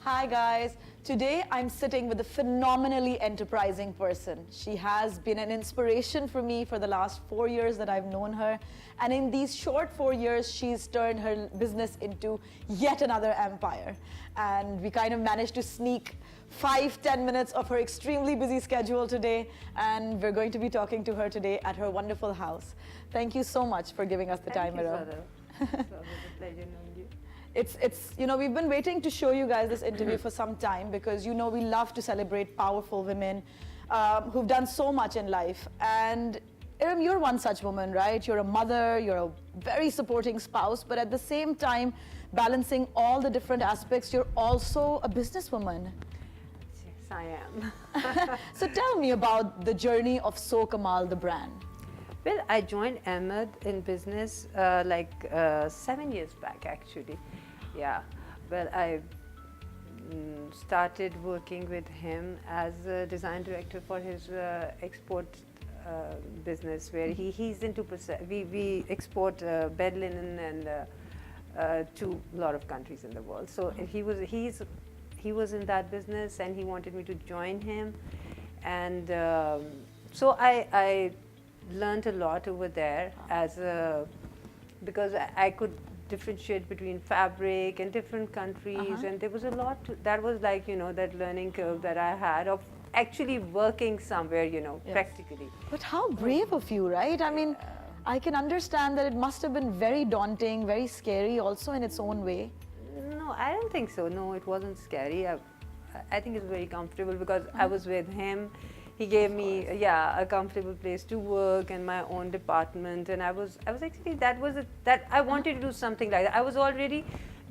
Hi guys, today I'm sitting with a phenomenally enterprising person. She has been an inspiration for me for the last 4 years that I've known her, and in these short 4 years she's turned her business into yet another empire. And we kind of managed to sneak 5-10 minutes of her extremely busy schedule today, and we're going to be talking to her today at her wonderful house. Thank you so much for giving us the time, Erum. It was a pleasure knowing you. We've been waiting to show you guys this interview for some time because, we love to celebrate powerful women who've done so much in life. And Erum, you're one such woman, right? You're a mother, you're a very supporting spouse, but at the same time, balancing all the different aspects, you're also a businesswoman. Yes, I am. So tell me about the journey of So Kamal, the brand. Well, I joined Ahmed in business 7 years back, actually. Yeah. Well, I started working with him as a design director for his export business, where he's into we export bed linen and to a lot of countries in the world. So he was in that business, and he wanted me to join him, and so I learned a lot over there because I could differentiate between fabric and different countries, and there was a lot that was like, that learning curve that I had of actually working somewhere, Yes. practically. But how brave of you, right? I mean, I can understand that it must have been very daunting, very scary also in its own way. No, I don't think so. No, it wasn't scary. I think it's very comfortable because I was with him. He gave me, a comfortable place to work and my own department, and I was actually, that I wanted to do something like that. I was already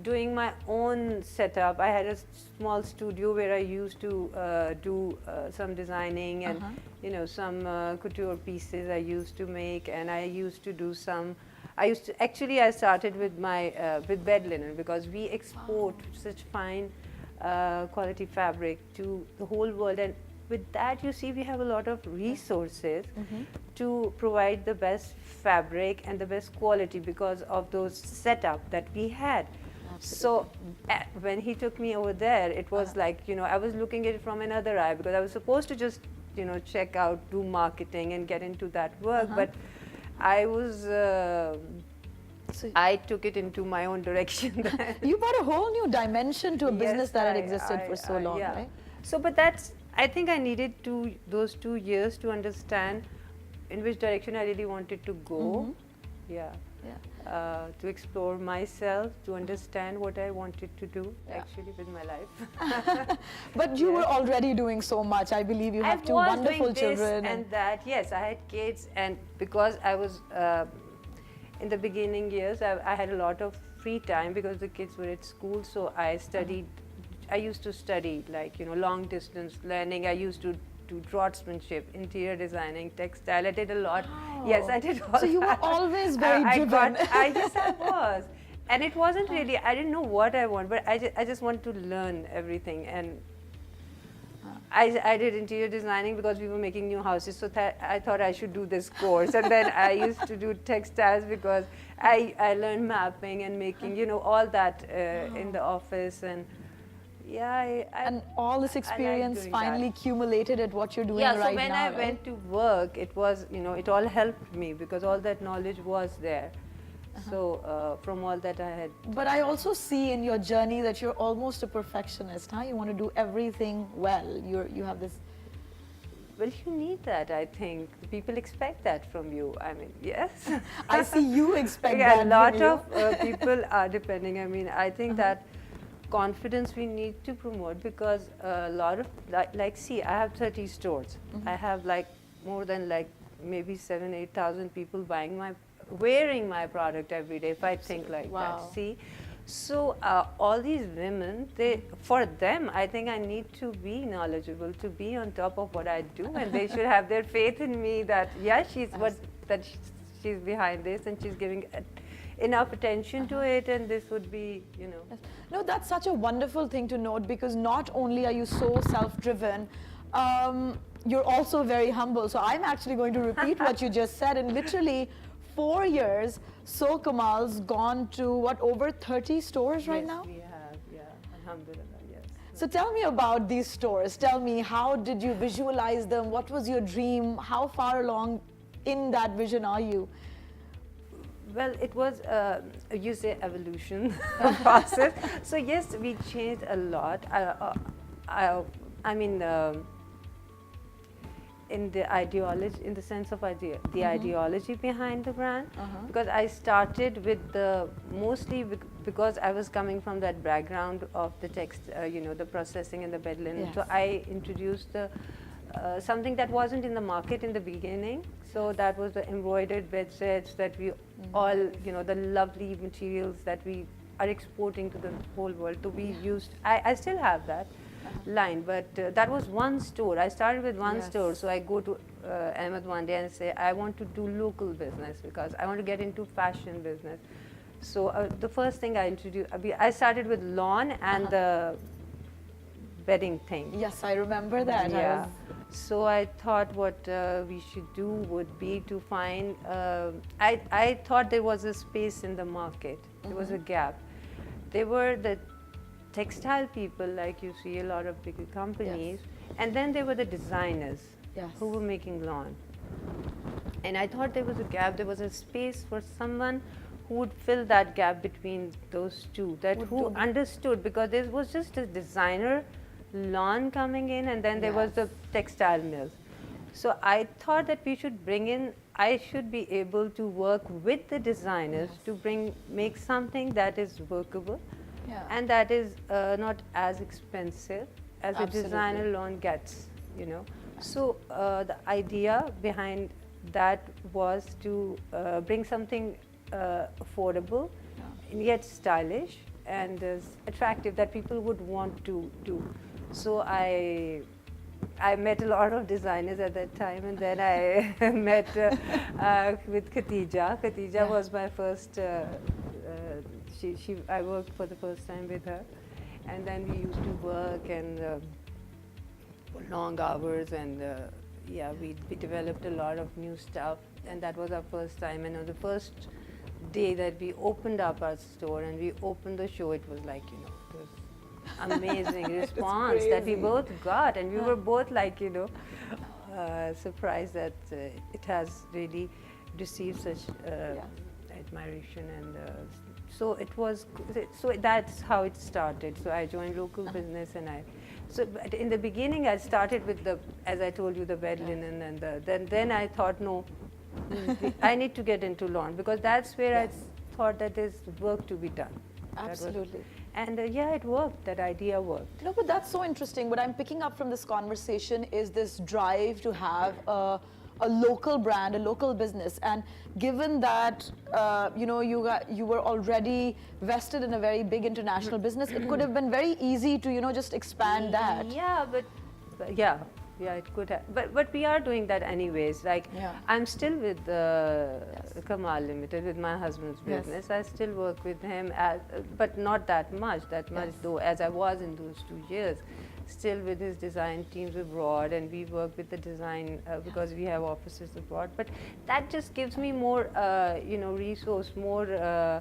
doing my own setup. I had a small studio where I used to do some designing and some couture pieces I used to make, and I used to do some. I started with my with bed linen because we export such fine quality fabric to the whole world, and with that, you see, we have a lot of resources to provide the best fabric and the best quality because of those setup that we had. So when he took me over there, it was like, I was looking at it from another eye because I was supposed to just, check out, do marketing and get into that work. But I was, I took it into my own direction. You brought a whole new dimension to a business that had existed for so long, yeah. right? So, but I think I needed those 2 years to understand in which direction I really wanted to go. To explore myself, to understand what I wanted to do actually with my life. But you were already doing so much. I believe you have two wonderful children. And that, yes, I had kids, and because I was in the beginning years, I had a lot of free time because the kids were at school, so I studied. I used to study long distance learning. I used to do draughtsmanship, interior designing, textile. I did a lot. Wow. Yes, I did all So you were always very driven. Yes, I was. And it wasn't really, I didn't know what I want, but I just wanted to learn everything. And I did interior designing because we were making new houses, so I thought I should do this course. And then I used to do textiles because I learned mapping and making, all that in the office. And and all this experience finally accumulated at what you're doing right now. So when I went to work, it was, it all helped me because all that knowledge was there. So from all that I had. But I also see in your journey that you're almost a perfectionist, huh? You want to do everything well. You have this. Well, you need that, I think. People expect that from you. I mean, yes. I see you expect that a lot from of people are depending. I mean, I think that confidence we need to promote because a lot of see, I have 30 stores. I have more than maybe 7,000-8,000 people wearing my product every day, if I think like that. See, so all these women, for them, I think I need to be knowledgeable, to be on top of what I do, and they should have their faith in me that she's behind this and she's giving enough attention to it, and this would be, No, that's such a wonderful thing to note because not only are you so self-driven, you're also very humble. So I'm actually going to repeat what you just said. In literally 4 years, So Kamal's gone to over 30 stores right now? Yes, we have, alhamdulillah, yes. So tell me about these stores. Tell me, how did you visualize them? What was your dream? How far along in that vision are you? Well, it was, you say, evolution process. So yes, we changed a lot. I mean, in the ideology, in the sense of the ideology behind the brand, because I started with the mostly because I was coming from that background of the text, the processing and the bed linen. Yes. So I introduced the something that wasn't in the market in the beginning. So that was the embroidered bed sets that we all, the lovely materials that we are exporting to the whole world. So we used, I still have that line, but that was one store. I started with one store. So I go to Ahmed one day and say, I want to do local business because I want to get into fashion business. So the first thing I introduced, I started with lawn and the bedding thing. Yes, I remember that. Yeah. So I thought what we should do would be to find, I thought there was a space in the market. There was a gap. There were the textile people, like you see a lot of big companies, and then there were the designers who were making lawn. And I thought there was a gap, there was a space for someone who would fill that gap between those two, that who understood, because there was just a designer lawn coming in, and then there was the textile mills. So I thought that we should bring in, I should be able to work with the designers to make something that is workable and that is not as expensive as a designer lawn gets, So the idea behind that was to bring something affordable and yet stylish and attractive that people would want to do. So I met a lot of designers at that time, and then I met with Khatija. Khatija was my first. I worked for the first time with her, and then we used to work and long hours, and we developed a lot of new stuff, and that was our first time. And on the first day that we opened up our store and we opened the show, it was like, it was amazing response that we both got, and we were both like, surprised that it has really received such admiration. And so it was, so that's how it started. So I joined local business, and but in the beginning I started with as I told you, the bed linen, and then I thought, no, I need to get into lawn, because that's where I thought that there's work to be done. Absolutely. And it worked. That idea worked. No, but that's so interesting. What I'm picking up from this conversation is this drive to have a local brand, a local business. And given that you were already vested in a very big international business, it could have been very easy to just expand that. Yeah, but it could have. But we are doing that anyways. Like I'm still with Kamal Limited, with my husband's business. I still work with him, but not that much though, as I was in those 2 years. Still with his design teams abroad, and we work with the design because we have offices abroad. But that just gives me more, resource, more.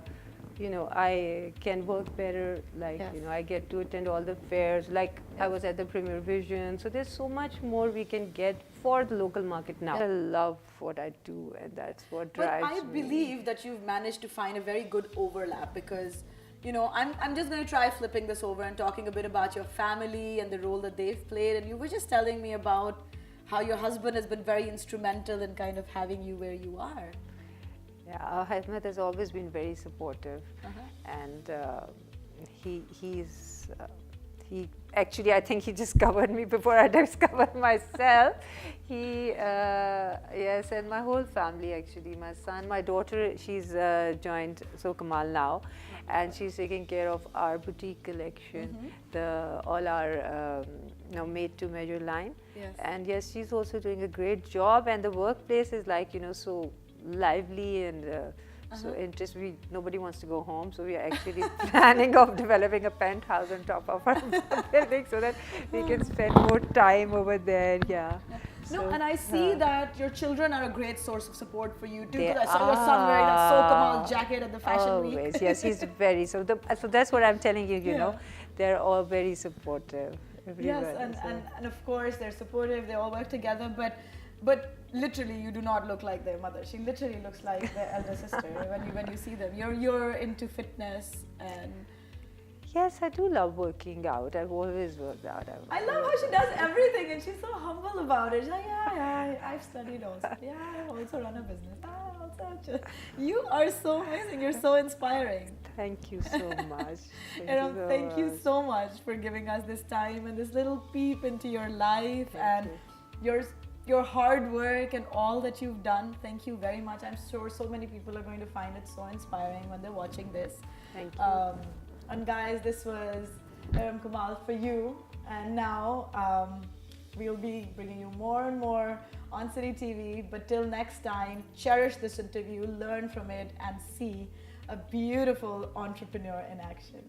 I can work better, like, I get to attend all the fairs, like I was at the Premier Vision. So there's so much more we can get for the local market now. I love what I do, and that's what drives me. But I believe that you've managed to find a very good overlap, because, I'm just going to try flipping this over and talking a bit about your family and the role that they've played. And you were just telling me about how your husband has been very instrumental in kind of having you where you are. Yeah, Ahmed has always been very supportive, and he actually, I think he discovered me before I discovered myself. And my whole family actually, my son, my daughter, she's joined So Kamal now, and she's taking care of our boutique collection, all our made to measure line. And yes, she's also doing a great job, and the workplace is like, so lively and so interesting. Nobody wants to go home, so we are actually planning of developing a penthouse on top of our building so that we can spend more time over there. No, and I see that your children are a great source of support for you too. They Because I saw your son wearing that So Kamal are. jacket at the fashion week. Always, yes, he's very so. So that's what I'm telling you. You Yeah. know, they're all very supportive. Yes, Everyone. and of course they're supportive. They all work together, but literally you do not look like their mother. She literally looks like their elder sister when you see them. You're into fitness and. Yes, I do love working out. I've always worked out. I love how she does everything and she's so humble about it. She's like, I've studied also. Yeah, I also run a business. You are so amazing. You're so inspiring. Thank you so much. Erum, thank you so much for giving us this time and this little peep into your life and your hard work and all that you've done. Thank you very much. I'm sure so many people are going to find it so inspiring when they're watching this. Thank you. And guys, this was Erum Kamal for you. And now we'll be bringing you more and more on City TV. But till next time, cherish this interview, learn from it, and see a beautiful entrepreneur in action.